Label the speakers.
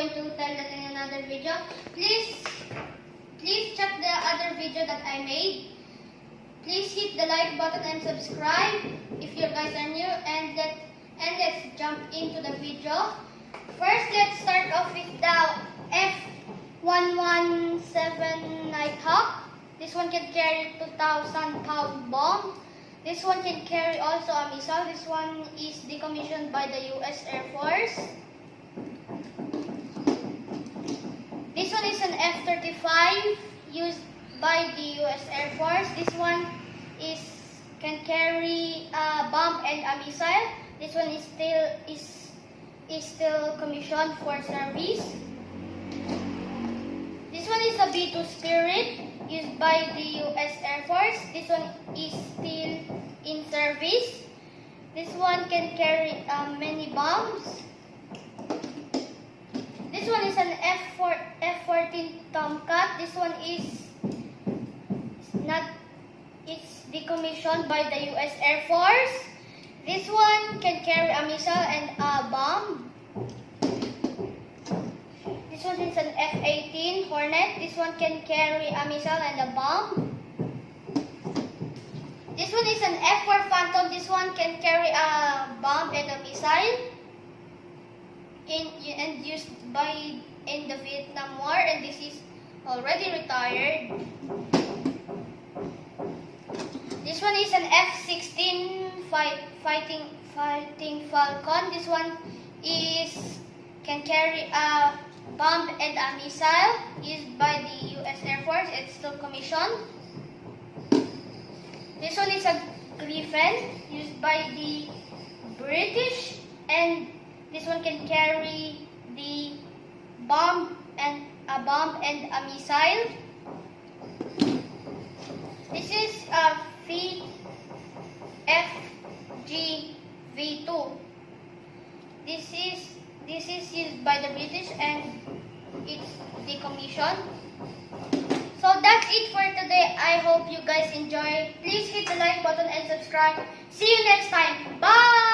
Speaker 1: going to tell that in another video. Please check the other video that I made. Please hit the like button and subscribe if you guys are new, and let's jump into the video. First, let's start off with the F117 Nighthawk. This one can carry 2,000 pound bomb. This one can carry also a missile. This one is decommissioned by the US Air Force. This one is an F-35 used by the US Air Force. This one can carry a bomb and a missile. This one is still commissioned for service. This one is a B-2 Spirit used by the US Air Force. This one is still in service. This one can carry many bombs. This one is an F-14 Tomcat. This one it's decommissioned by the US Air Force. This one can carry a missile and a bomb. This one is an F-18 Hornet. This one can carry a missile and a bomb. This one is an F-4 Phantom. This one can carry a bomb and a missile and used in the Vietnam War, and this is already retired. This one is an F-16 fighting Falcon. This one can carry a bomb and a missile used by the US Air Force. It's still commissioned. This one is a Griffin used by the British, and this one can carry the bomb and a missile. This is a FGV-2. This is used by the British and it's decommissioned. So that's it for today. I hope you guys enjoy. Please hit the like button and subscribe. See you next time. Bye!